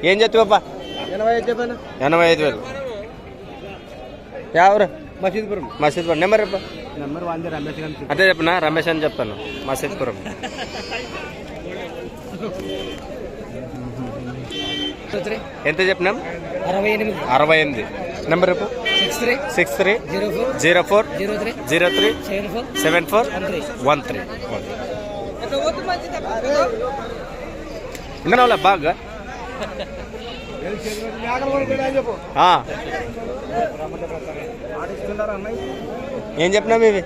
ఏం చెప్తావప్పా? 85,000. ఎవరు? మసీద్పురం. నెంబర్ చెప్ప. అదే చెప్పనా? రమేష్ అని చెప్తాను. మసీద్పురం. ఎంత చెప్పినాం? 68. నెంబర్ చెప్పు. 6304037413. విన్నావులే బాగా. ఏం చెప్పినాం ఇవి?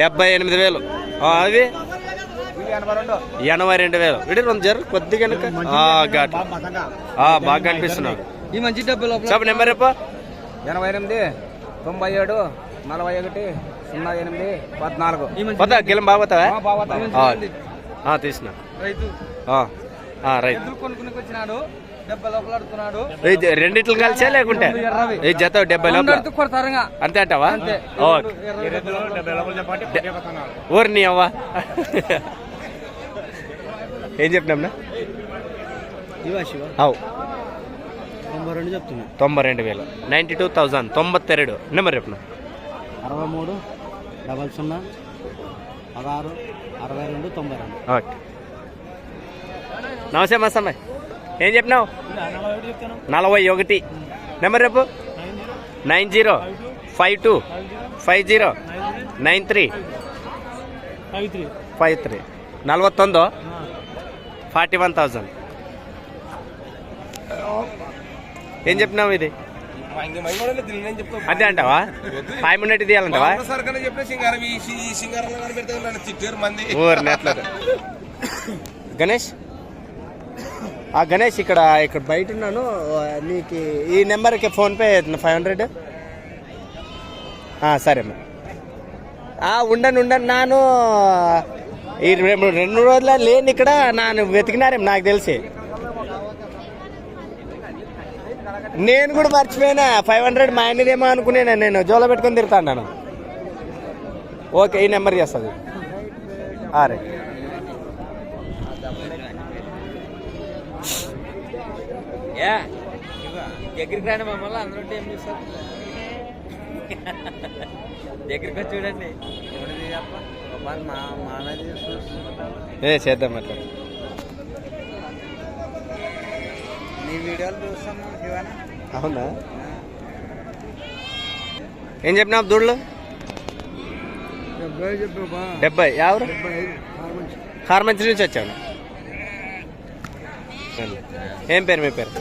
78,000. అవి 82,000. ఇటు రెండు జరు కొద్దిగా ఘాట్ బాగా కనిపిస్తున్నావు. ఈ మంచి డబ్బులు చెప్పు. నెంబర్ చెప్ప. 88 97 41 08 14. గిలం బాగుతావా? తీసిన రైతు కొనుక్కున్నాడు. 70 లోపల అడుగుతున్నాడు. రెండిట్లు కలిసా లేకుంటే ఈ జత 70 లోపల అంతే అంటావా? ఊరి నీ అవ్వా. ఏం చెప్పినా? 92 చెప్తున్నా. 92,000. 92,000. 92. నెంబర్ చెప్పిన. 63 00 16 62 92. ఓకే. నమస్తే మస్తమ్మాయి. ఏం చెప్పినావు? 41. నెంబర్ చెప్పు. 9052509353. 49 41,000. ఏం చెప్పినావు ఇది? అంతే అంటావా? 5 మినిట్ తీయాలంటావా? గణేష్ గణేష్ ఇక్కడ బయట ఉన్నాను. నీకు ఈ నెంబర్కి ఫోన్పే 500. సరే అమ్మా. ఉండను నాను ఈ 2 రోజుల లేని ఇక్కడ నాను వెతికినారేమో నాకు తెలిసి. నేను కూడా మర్చిపోయినా. 500 మా ఆయనదేమో అనుకునేనా. నేను జోలో పెట్టుకొని తిరుగుతాను. ఓకే, ఈ నెంబర్ చేస్తుంది. రైట్. దగ్గరికి రాండి మమ్మల్ని. అందరూ ఏం చేస్తారు? దగ్గరికి వచ్చి చూడండి. చేద్దాం అట్లా. నీ వీడియోలు చూస్తాను. అవునా? ఏం చెప్పినా దూడలు? 70. ఎవరు? హార్మంచి నుంచి వచ్చాను. ఏం పేరు మీ పేరు?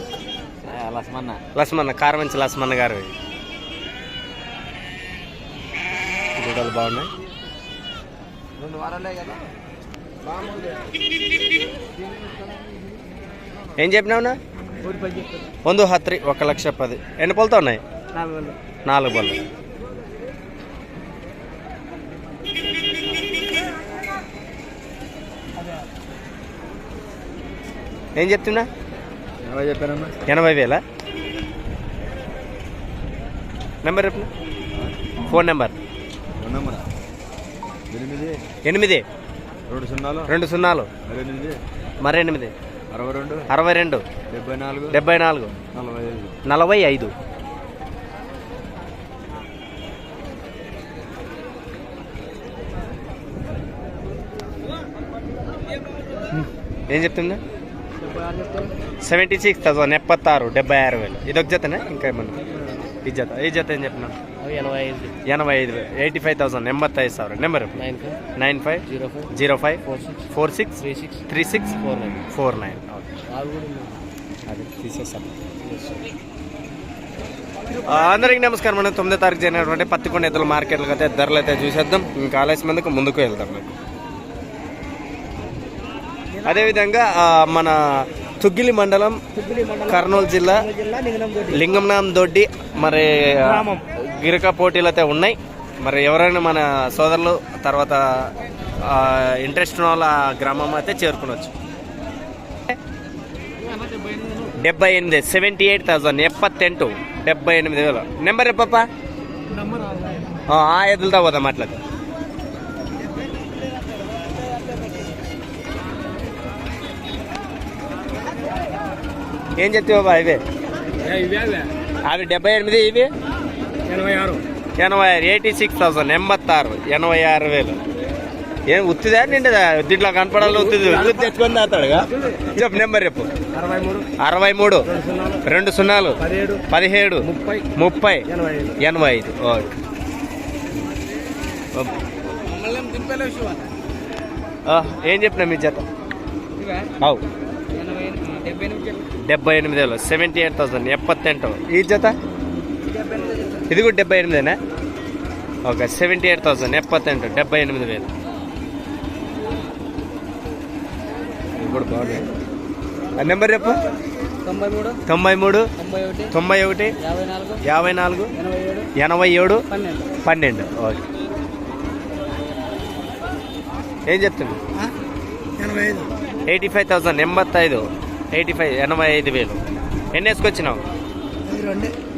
లస్మన్న. కార్మంచి లస్మన్న గారు. దూడలు బాగున్నాయి. 2 వారాలే కదా. ఏం చెప్పినావునా? 110 1,10,000. ఎన్ని పళ్ళతో ఉన్నాయి? 4 పళ్ళు. ఏం చెప్తున్నా? 80,000. నెంబర్ చెప్పిన. Phone number 8 2 0 8 62 74 45. ఏం చెప్తుందా? 76,000. 76,000. ఇది ఒక జతనే ఇంకా ఏమన్నా? ఈ జత ఏం చెప్పినా? 85,000. 85,000. 85,000. నెంబర్ 9505463649. అది తీసేస్తాను. అందరికి నమస్కారం అండి. 9వ తారీఖు జరిగినటువంటి పత్తికొండ ఎద్దుల మార్కెట్లకు అయితే ధరలు అయితే చూసేద్దాం. ఇంకా ఆలస్యం మందికి ముందుకు వెళ్దాం. అదేవిధంగా మన తుగ్గిలి మండలం కర్నూలు జిల్లా లింగంనాం దొడ్డి మరి గిరిక పోటీలు అయితే ఉన్నాయి. మరి ఎవరైనా మన సోదరులు తర్వాత ఇంట్రెస్ట్ ఉన్న వాళ్ళ గ్రామం అయితే చేరుకునవచ్చు. 78 78,000. 78 78,000. నెంబర్ చెప్పప్ప. ఎదులుతా పోదాం అట్లయితే. ఏం చెప్తావు బాబా ఇవే అవి 78 ఇవి 86 86,000 86,000 ఏం ఉత్తిదా నిండదా దీంట్లో కనపడాలి ఉత్తిది తెచ్చుకొని తాతాడుగా చెప్పు నెంబర్ చెప్పు 63 20 17 30 85 ఓకే ఏం చెప్పినా మీ జత అవు 78,000 78,000 78 ఈ జత ఇది కూడా 78 ఓకే 78,000 78 78,000 ఇది కూడా బాగున్నాయి ఆ నెంబర్ చెప్పు 93 91 54 87 12 ఓకే ఏం చెప్తున్నా 85,000 85,000 ఎన్ని వేసుకొచ్చినావు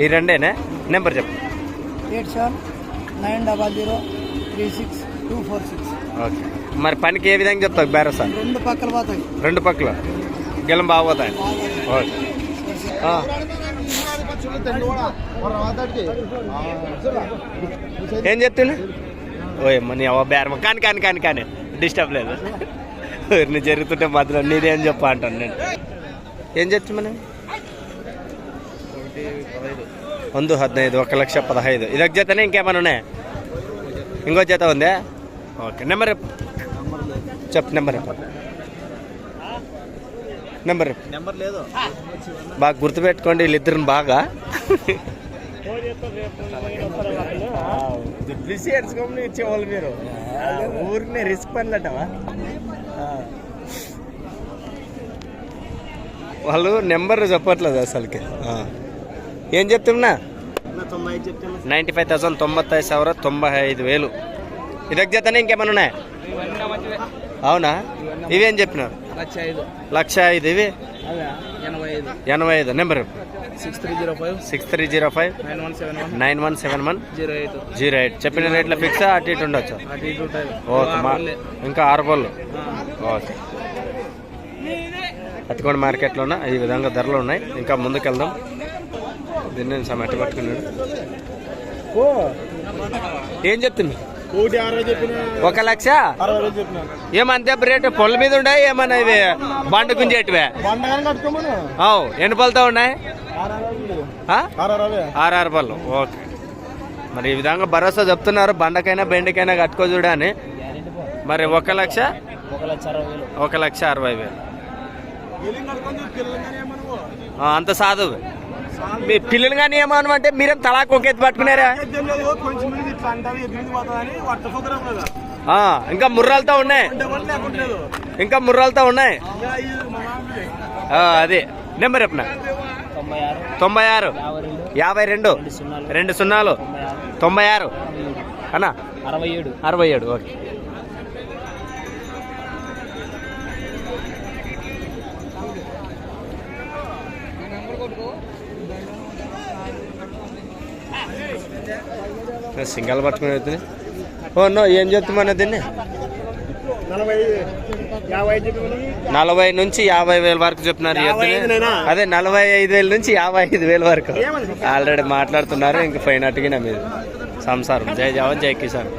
ఈ రెండేనా నెంబర్ చెప్పు 879036 ఓకే మరి పనికి ఏ విధంగా చెప్తావు బేరసా రెండు పక్కల గెలం బాగోతాయి ఓకే ఏం చెప్తున్నా ఓయమ్మ నీ అవ్వ బేరమ్మ కానీ డిస్టర్బ్ లేదు నీ జరుగుతుంటే మాత్రం నీదేం చెప్పా అంటాను నేను ఏం చెప్తున్నా 115 1,15,000 ఇదొక జతనే ఇంకేమైనా ఉన్నాయా ఇంకో జత ఉందా ఓకే నెంబర్ చెప్పు నెంబర్ లేదు బాగా గుర్తుపెట్టుకోండి వీళ్ళిద్దరిని బాగా ఇచ్చేవాళ్ళు మీరు ఊరినే రిస్క్ పనులటవా వాళ్ళు నెంబర్ చెప్పట్లేదు అసలుకి ఏం చెప్తున్నా 95,000 95,000 ఇదొక జతనే ఇంకేమైనా ఉన్నాయా అవునా ఇవేం చెప్పినారు 1,05,000 ఇవి 85 నెంబర్ 6305 9171 08 చెప్పిన రేట్లో ఫిక్స్ అటు ఇటు ఉండొచ్చు ఓకే ఇంకా 6 బళ్ళు ఓకే అతికొండ మార్కెట్లోన ఈ విధంగా ధరలు ఉన్నాయి ఇంకా ముందుకెళ్దాం దీన్ని సమెట పట్టుకున్నాడు ఏం చెప్తున్నా 1,60,000 ఏమంతే రేటు పొల మీద ఉన్నాయి ఏమన్నా ఇవి బండ గుంజేటివే ఎన్ని పళ్ళతో ఉన్నాయి 6 పళ్ళు ఓకే మరి ఈ విధంగా భరోసా చెప్తున్నారు బండకైనా బెండకైనా కట్టుకో చూడని మరి 1,60,000 అంత సాధు మీ పిల్లలు కానీ ఏమనమంటే మీరేం తలాకు ఒక ఎత్తు పట్టుకున్నారా ఇంకా ముర్రాలతో ఉన్నాయి అదే నెంబర్ చెప్పిన 96 52 20 96 అన్నా 67 ఓకే సింగల్ పట్టుకుని అవుతుంది నో ఏం చెప్తామన్నా దీన్ని 40 నుంచి 50,000 వరకు చెప్తున్నారు అదే 45,000 నుంచి 55,000 వరకు ఆల్రెడీ మాట్లాడుతున్నారు ఇంక పోయినట్టుగా మీరు సంసారం జై జవాన్ జై కిసాన్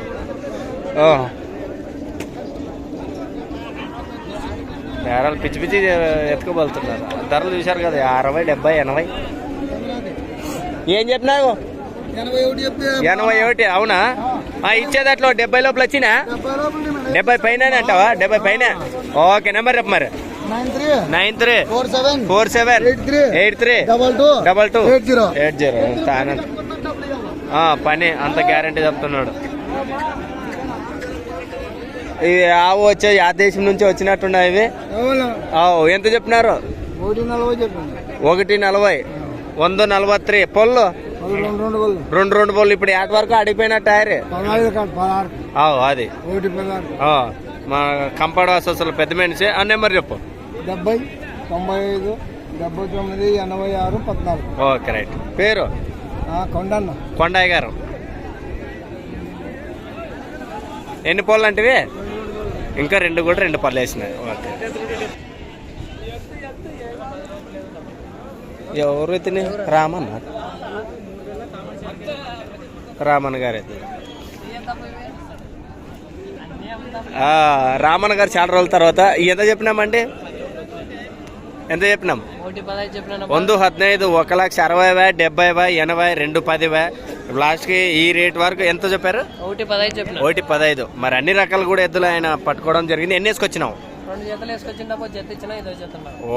బేరాలు పిచ్చి పిచ్చి ఎత్తుకోబోతున్నారు ధరలు చూశారు కదా 60 70 80 ఏం చెప్పినావు 81 అవునా ఇచ్చేదట్లో 70 లోపల వచ్చినా 70 పైన అంటావా 70 పైన ఓకే నెంబర్ చెప్పు మరి 9347838280 పని అంత గ్యారంటీ చెప్తున్నాడు ఇవి ఆవు వచ్చే ఆ దేశం నుంచి వచ్చినట్టున్నాయి ఇవి ఎంత చెప్పినారు 140 143 పొల్లు 2 బళ్ళు ఇప్పుడు ఏట వరకు అడిగిపోయిన టైర్ అది మా కంపౌండ్ అసలు పెద్ద మనిషి ఆ నెంబర్ చెప్పు 70 95 79 86 14 ఓకే రైట్ పేరు కొండయ్య గారు ఎన్ని పళ్ళు అంటే ఇంకా 2 కూడా 2 పళ్ళు వేసినాయి ఓకే ఎవరు ఇతని రామన్న రామన్న గారు అయితే రామన్న గారు చాలా రోజుల తర్వాత ఎంత చెప్పినామండి ఎంత చెప్పినాం 115 1,60,000 70,000 80 210 లాస్ట్కి ఈ రేట్ వరకు ఎంత చెప్పారు 1,15 మరి అన్ని రకాలు కూడా ఎద్దులు ఆయన పట్టుకోవడం జరిగింది. ఎన్ని వేసుకొచ్చినావు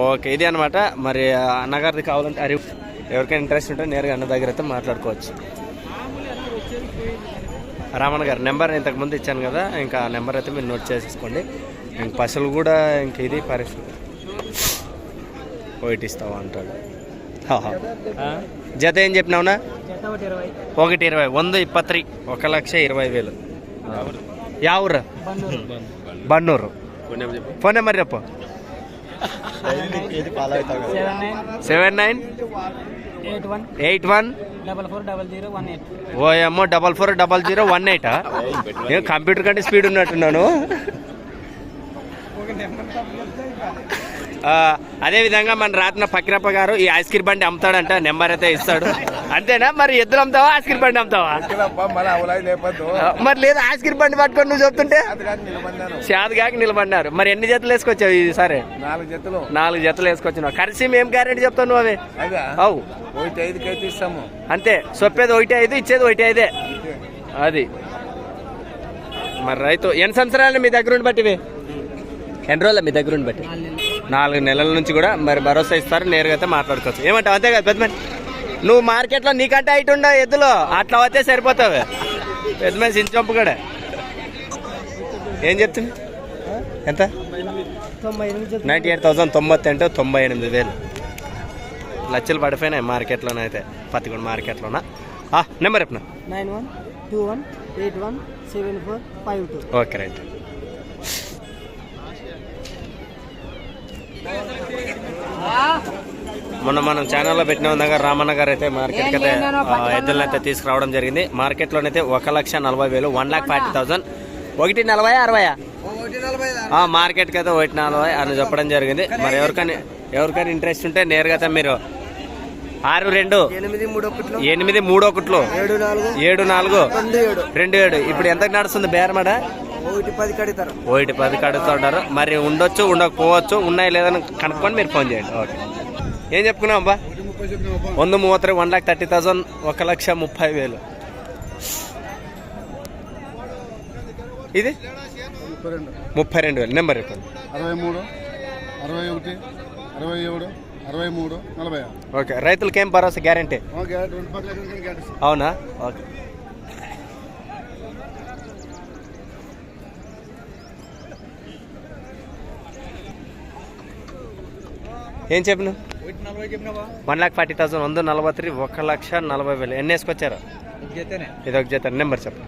ఓకే ఇది అనమాట. మరి అన్నగారిది కావాలంటే అరి ఎవరికైనా ఇంట్రెస్ట్ ఉంటే నేరుగా అన్న దగ్గర అయితే మాట్లాడుకోవచ్చు. రామన్న గారు నెంబర్ ఇంతకుముందు ఇచ్చాను కదా, ఇంకా నెంబర్ అయితే మీరు నోట్ చేసేసుకోండి. ఇంక పశువులు కూడా ఇంక ఇది పరిస్థితి ఒకటి ఇస్తావా అంటాడు. జత ఏం చెప్పినావునా 1,20 123 1,20,000 యా ఊరు బన్నూరు. ఫోన్ నెంబర్ చెప్పు 7981 ఓఎమ్మో 440018. నేను కంప్యూటర్ కంటే స్పీడ్ ఉన్నట్టున్నాను. అదేవిధంగా మన రాత్న పక్కిరప్ప గారు ఈ ఐస్ క్రీమ్ బండి అమ్ముతాడంట, నెంబర్ అయితే ఇస్తాడు. అంతేనా? మరి ఎద్దులు అమ్ముతావా ఐస్ క్రీమ్ బండి అమ్ముతావా? మరి లేదు ఐస్ క్రీమ్ బండి పట్టుకొని నువ్వు చెప్తుంటే శాదగాకి నిలబడినారు. మరి ఎన్ని జతలు వేసుకొచ్చావు ఈసారి? 4 జతలు వేసుకొచ్చినావు. కలిసి మేము గ్యారెంటీ చెప్తావు నువ్వు అవి అవు 1,5 ఇస్తాము అంతే. చెప్పేది 1,5 ఇచ్చేది 1,5 అది. మరి రైతు ఎన్ని సంవత్సరాలు మీ దగ్గర ఉండి బట్టివి? ఎన్ని రోజులు మీ దగ్గర ఉండి బట్టి? 4 నెలల నుంచి కూడా మరి భరోసా ఇస్తారు, నేరుగా అయితే మాట్లాడుకోవచ్చు. ఏమంటావు? అంతే కదా పెద్ద మనిషి, నువ్వు మార్కెట్లో నీకంటే హైట్ ఉండ ఎద్దులు అట్లా వస్తే సరిపోతావు. పెద్ద మనిషి ఇంచంపు కూడా ఏం చెప్తుంది? ఎంత? 98,000 98 98,000 లక్షలు పడిపోయినాయి మార్కెట్లోనైతే, పత్తికొండ మార్కెట్లోనా. నెంబర్ చెప్పిన 9121817452. Okay right. మొన్న మనం ఛానల్లో పెట్టిన విధంగా రామన్న గారు అయితే మార్కెట్కి అయితే ఎద్దులను అయితే తీసుకురావడం జరిగింది. మార్కెట్లోనైతే 1,40,000 1,40,000 1,40 60 మార్కెట్కి అయితే 1,40 అని చెప్పడం జరిగింది. మరి ఎవరికైనా ఇంట్రెస్ట్ ఉంటే నేరుగా అయితే మీరు 62831742 ఇప్పుడు ఎంతకు నడుస్తుంది బేరమడ? 1,10 కడుతుంటారు. మరి ఉండొచ్చు ఉండకపోవచ్చు, ఉన్నాయి లేదని కనుక్కొని మీరు ఫోన్ చేయండి. ఓకే ఏం చెప్పుకున్నాం అబ్బా? 1,33 1,30,000 1,30,000 ఇది 32,000. నెంబర్ చెప్పండి 63 61 67 63 40. ఓకే రైతులకి ఏం భరోసా గ్యారంటీ? అవునా? ఓకే ఏం చెప్పిన? 1,40,000 143 1,40,000 ఎన్ని వేసుకొచ్చారు? ఇదొక జత. నెంబర్ చెప్పు.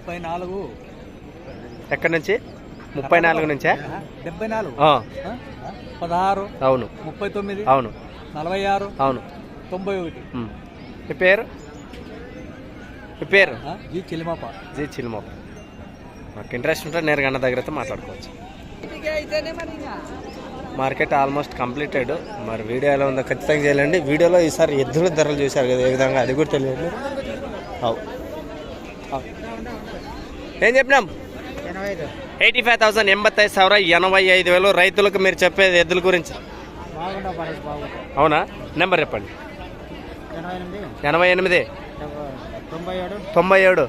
34 ఎక్కడి నుంచి? 34 నుంచా? 74 16 అవును 39 అవును 46 అవును 91. మీ పేరు? జీ చిలిమాప. మాకు ఇంట్రెస్ట్ ఉంటే నేరుగా అన్న దగ్గర అయితే మాట్లాడుకోవచ్చు. Market almost completed. మరి వీడియో ఎలా ఉందో ఖచ్చితంగా చేయాలండి. వీడియోలో ఈసారి ఎద్దుల ధరలు చూశారు కదా ఏ విధంగా, అది కూడా తెలియదు. ఏం చెప్పినాం? 85,000 85,000 రైతులకు మీరు చెప్పేది ఎద్దుల గురించి. అవునా? నెంబర్ చెప్పండి. 88 97 65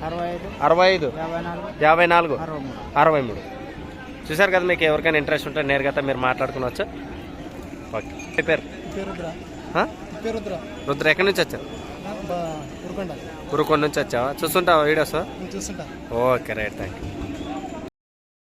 54 63. చూసారు కదా, మీకు ఎవరికైనా ఇంట్రెస్ట్ ఉంటే నేరుగా మీరు మాట్లాడుకోవచ్చు. ఓకే మీ పేరు? రుద్ర. ఎక్కడి నుంచి వచ్చావు? ఉరుకొండ నుంచి వచ్చావా? చూస్తుంటావా videos? Okay right, thank you.